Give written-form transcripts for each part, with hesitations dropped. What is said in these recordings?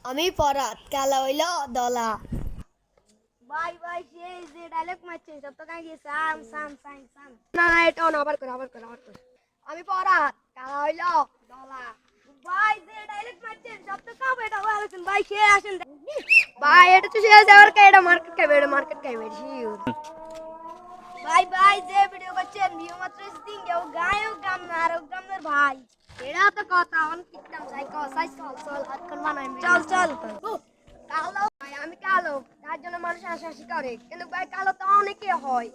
আমি পরাত কালা হইল দলা। ভাই ভাই সেই যে ডায়লগ মারছেন সব তো কাই গিয়ে সাম সাম সাম সাম না না এটা আবার কর আমি পরাত কালা হইল দলা। ভাই যে ডায়লগ মারছেন সব তো কাম এটা বলেছেন ভাই সে আসেন ভাই এটা তো সে যাওয়ার কা এটা মার্কেট খাইবে শিওর। ভাই ভাই যে ভিডিও করছেন ভিউ মাত্র দিন কেউ গায়ক গাম না আর গামের ভাই এটা তো কথা অন কিতাম সাইজ চল আজকাল বানাই চল চল কালো ভাই আমি কালো তার জন্য মানুষ হাসাহাসি করে কিন্তু ভাই কালো তো অনেকে হয়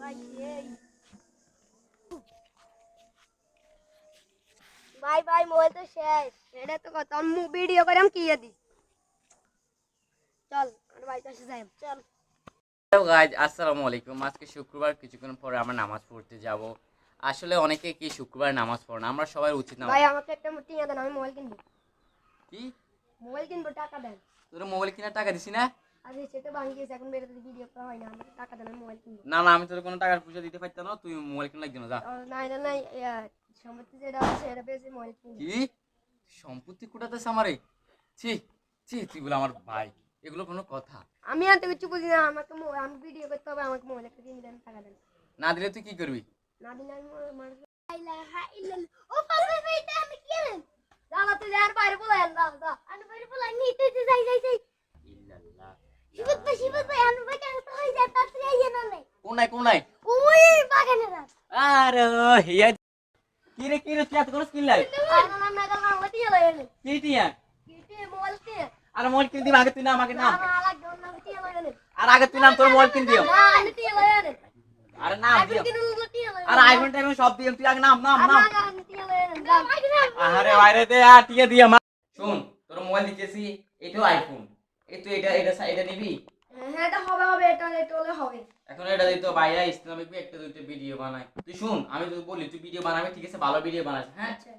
ভাই ভাই মোবাইল তো শেষ এটা তো কথা ভিডিও করে আমি কি দি চল আমার ভাই কাছে যাই চল। হ্যালো গাইজ, আসসালামু আলাইকুম। আজকে শুক্রবার, কিছুক্ষণ পরে আমরা নামাজ পড়তে যাব। আসলে অনেকে কি শুক্রবার নামাজ পড়ে না, আমরা সবাই উচিত না। ভাই আমাকে একটা টিয়া দেন আমি মোবাইল কিনবো। কি মোবাইল কিনবো টাকা দেন। তোর মোবাইল কেনার টাকা দিছি না? আরে সেটা ভাঙি গেছে এখন বেরোতে ভিডিও করা হয় না আমাকে টাকা দেন আমি মোবাইল কিনবো। না না, আমি তোর কোনো টাকার পয়সা দিতে পারতাম না, তুই মোবাইল কেনার লাগবে না, যা। নাই না নাই সম্পত্তি যেটা আছে সেটা পেয়েছি মোবাইল কিনবো। কি সম্পত্তি কোটাতেছ আমারে? ছি ছি, তুই বলে আমার ভাই, এগুলো কোনো কথা? আমি আর তো কিছু বুঝি না আমাকে আমি ভিডিও করতে হবে আমাকে মোবাইল একটা কিনে দেন টাকা দেন। না দিলে তুই কি করবি? না দিলে আমি মানুষ ও পাগল ভাই এটা আমি কি জানেন দাদা তুই আর বাইরে বলে দাও দাও আমি বাইরে বলে নিতে যাই ইল্লাল্লাহ। শিবত ভাই আমি ভাই কেন তো হই যায় তাড়াতাড়ি আইয়ে না নাই কোনায় ওই বাগানে রাত আরে হিয়া কি রে তুই এত করে স্কিল লাই? আর নাম না গেল আমার টিয়া লইলে কি টিয়া? কিতে মোবাইল তে আর মোবাইল কিনে দিম, আগে তুই নাম, আগে নাম। না লাগবে না টিয়া লইলে আর আগে তুই নাম, তোর মোবাইল কিনে দিও। না আমি টিয়া লইলে আরে নাম আমি দিও। কিনে লইলে টিয়া লইলে আর আইফোন টাইফোন সব দিও, তুই আগে নাম নাম নাম। আমি টিয়া লইলে আরে বাইরে দে আর টিকে দিয়া মা। শুন, তোর মোবাইল দিতেছি, এটাও আইফোন। এই তুই এটা নিবি। হ্যাঁ এটা হবে এটা হলে হবে। এখন এটা দিতে ভাইয়া ইসলামিক একটা দুইটা ভিডিও বানাই। তুই শুন, আমি তোকে বলি তুই ভিডিও বানাবি, ঠিক আছে? ভালো ভিডিও বানাস, হ্যাঁ? আচ্ছা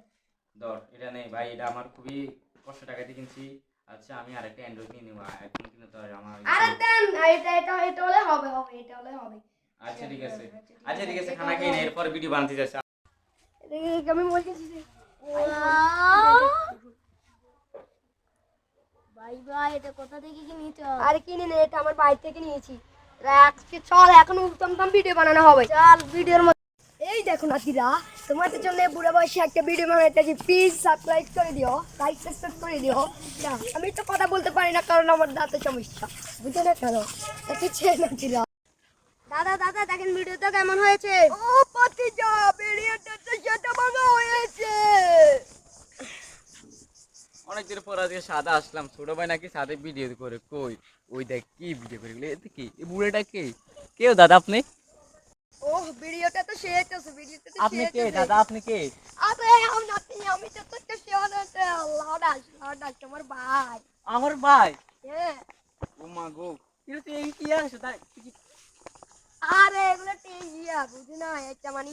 ধর এটা নেই ভাই, এটা আমার খুবই কষ্ট টাকা দিয়ে কিনছি। আচ্ছা আমি আরেকটা অ্যান্ড্রয়েড নিয়ে নেবো, আইফোন কিনে তো আর আমার। আরে দেন এটা হলে হবে এটা হলে হবে। আচ্ছা ঠিক আছে, আচ্ছা ঠিক আছে, খানা খেয়ে নে, এরপর ভিডিও বানাতে যাচ্ছি। দেখি আমি বলছি ভাই ভাই এটা কোথা থেকে কিনেছ? আরে কিনে নে এটা আমার বাইরে থেকে নিয়েছি। আজকে চল এখন উত্তম ভিডিও বানানো হবে। চল ভিডিওর মধ্যে এই দেখো নাতিরা তোমাদের জন্য বুড়া বয়সে একটা ভিডিও বানাইতেছি, প্লিজ সাবস্ক্রাইব করে দিও, লাইক সাবস্ক্রাইব করে দিও। না আমি তো কথা বলতে পারি না কারণ আমার দাঁতের সমস্যা, বুঝো না কেন? কিছু নাতিরা দাদা দাদা দেখেন ভিডিওটা কেমন হয়েছে? ও পতিজা ভিডিওটা তো সেটা ভালো হয়েছে। অনেকদিন পর আজকে সাদা আসলাম, ছোট ভাই নাকি সাদে ভিডিও করে, কই ওই দেখ কি ভিডিও করে গেলে, এতে কি এই বুড়েটা কে? কেউ দাদা আপনি? ও ভিডিওটা তো শেয়ার করছে ভিডিওটা তো আপনি কে দাদা, আপনি কে? আরে আমি তো তোকে শেয়ার করতে লাউডা তোমার ভাই। আমার ভাই? হ্যাঁ ও মা গো, তুই এই কি আসে তাই? আরে এগুলো টিয়া বুঝি না একটা মানে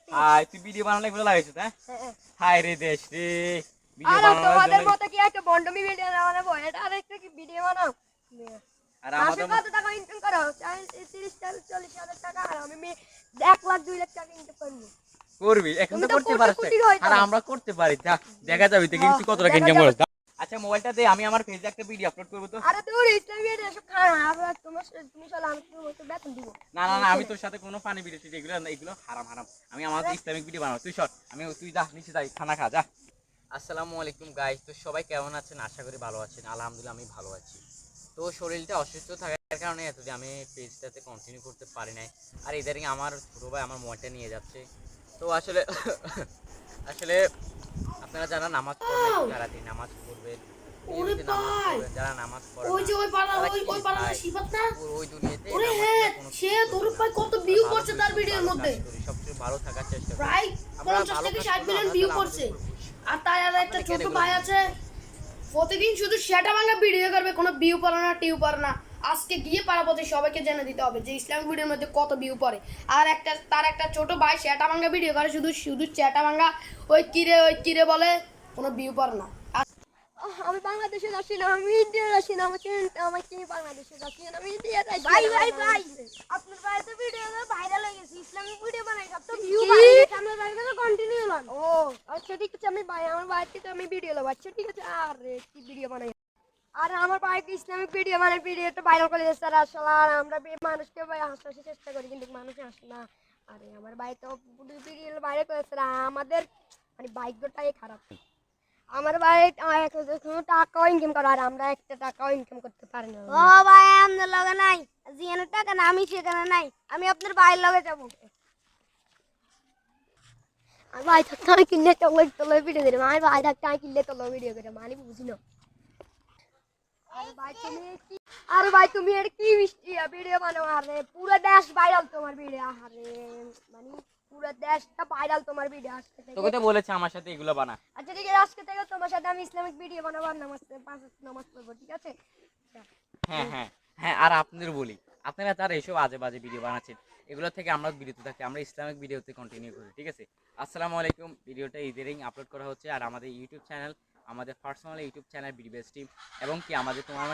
হাই, তুই ভিডিও বানালে এগুলো লাগাইছিস? হ্যাঁ হাই রে দেশ রে, ভিডিও আরে তোমাদের বানানোর মতো কি একটা বন্ডমি ভিডিও বানাবো এটা আরেকটা কি ভিডিও বানাও? আর মাসে আমাদের কত টাকা ইনকাম করো? 30-40 হাজার টাকা আর আমি 1 লাখ 2 লাখ টাকা ইনকাম করবো। করবি এখন তো তুমি তো করতে কোটি পারিস কোটি হয়ে আর যাও। আমরা করতে পারি, যা দেখা যাবে তো কিন্তু কত টাকা দেখা ইনকাম যাবে। করছ। আচ্ছা মোবাইলটা দে, আমি আমার পেজে একটা ভিডিও আপলোড করব তো। আরে তোর ইসলামী এসব খানা আর তুমি চলো আমি তো বেতন দিব। না না না, আমি তোর সাথে কোনো ফানি ভিডিও এগুলো হারাম হারাম। আমি আমাদের ইসলামিক ভিডিও বানাবো, তুই শট, তুই যা নিচে যাই, খানা খা যা। আসসালামু আলাইকুম গাইস, তো সবাই কেমন আছেন? আশা করি ভালো আছেন। আলহামদুলিল্লাহ আমি ভালো আছি। তো শরীরটা অসুস্থ থাকার কারণে এতদিন আমি পেজটাতে কন্টিনিউ করতে পারি নাই। আর ইদারিং আমার ছোটো ভাই আমার মোবাইলটা নিয়ে যাচ্ছে। তো আসলে আসলে আপনারা যারা নামাজ পড়বেন তারা দিন নামাজ পড়বেন, নিয়মিত নামাজ পড়বেন। যারা নামাজ পড়ে ওই যে ওই পাড়া তারা ওই কি ওই পাড়া ভাই, শিবাত না ওই দুনিয়াতে ওরে নামাজ হ্যাঁ পড়া কোনো সে কিছু তোর করবে না। ভাই কত ভিউ ভালো করছে তার কিছু, ভিডিওর ভালো মধ্যে কাজ করি, সবচেয়ে ভালো থাকার চেষ্টা করি। প্রায় আমরা 50 ভালো থেকে কাজ 60 করলে মিলিয়ন আল্লাহ ভিউ তাআলা করছে। আমাদের উপর খুশি। আর তার আর একটা আপনারা ছোট কেন এগুলো ভাই বলছেন? আছে প্রতিদিন শুধু সেটা ভাঙা ভিডিও করবে, কোনো ভিউ পড়ে না টিউ পড়ে না। আজকে গিয়ে পাড়াপতি সবাইকে জেনে দিতে হবে যে ইসলামিক ভিডিওর মধ্যে কত ভিউ পড়ে। আর তার একটা ছোট ভাই সেটা ভাঙা ভিডিও করে, শুধু শুধু সেটা ভাঙা ওই কিরে বলে, কোনো ভিউ পড়ে না। আমি বাংলাদেশে যাচ্ছি না, আমি ইন্ডিয়া যাচ্ছি না, আমাকে বাংলাদেশে যাচ্ছি না, আমি ইন্ডিয়া যাচ্ছি। ভাই আপনার ভাই তো ভিডিও ভাইরাল হয়ে গেছে, ইসলামিক ভিডিও বানাই সব তো ভিউ বাড়িয়ে গেছে, আপনার ভাই তো কন্টিনিউ হলাম। ও আচ্ছা ঠিক আছে, আমি ভাই আমার ভাই থেকে আমি ভিডিও নেব। আচ্ছা ঠিক আছে, আর কি ভিডিও বানাই? আর আমার ভাই ইসলামিক ভিডিও মানে ভিডিওটা ভাইরাল করে দিচ্ছে আর আসলে আর আমরা মানুষকে হাসানোর চেষ্টা করি কিন্তু মানুষ আসে না। আরে আমার ভাই তো ভিডিও ভাইরাল করেছে আর আমাদের মানে ভাগ্যটাই খারাপ। আমার ভাই কোনো টাকাও ইনকাম করে আর আমরা একটা টাকাও ইনকাম করতে পারি না। ও ভাই আমাদের লগে নাই যেখানে টাকা না আমি সেখানে নাই, আমি আপনার ভাইয়ের লগে যাবো। আর ভাই থাকতে আমি কিনলে তোলো ভিডিও করে, আমার ভাই থাকতে আমি কিনলে তোলো ভিডিও করে মানে বুঝি না। আরে ভাই তুমি এর কি ভিডিও বানাও, আরে পুরো দেশ ভাইরাল তোমার ভিডিও, আরে মানে পুরো দেশটা ভাইরাল তোমার ভিডিও আজকে থেকে। তোকে তো বলেছে আমার সাথে এগুলো বানা। আচ্ছা ঠিক আছে, আজকে থেকে তোমার সাথে আমি ইসলামিক ভিডিও বানাবো আর পাঁচ ওয়াক্ত নামাজ পড়বো, ঠিক আছে? হ্যাঁ হ্যাঁ হ্যাঁ, আর আপনাদের বলি, আপনারা তার এইসব আজে বাজে ভিডিও বানাচ্ছেন, এগুলো থেকে আমরা বিরত থাকি, আমরা ইসলামিক ভিডিওতে কন্টিনিউ করি, ঠিক আছে? আসসালামু আলাইকুম। ভিডিওটা ইদারিং আপলোড করা হচ্ছে আর আমাদের ইউটিউব চ্যানেল, আমাদের personal YouTube channel BD best team এবং কি আমাদের তোমার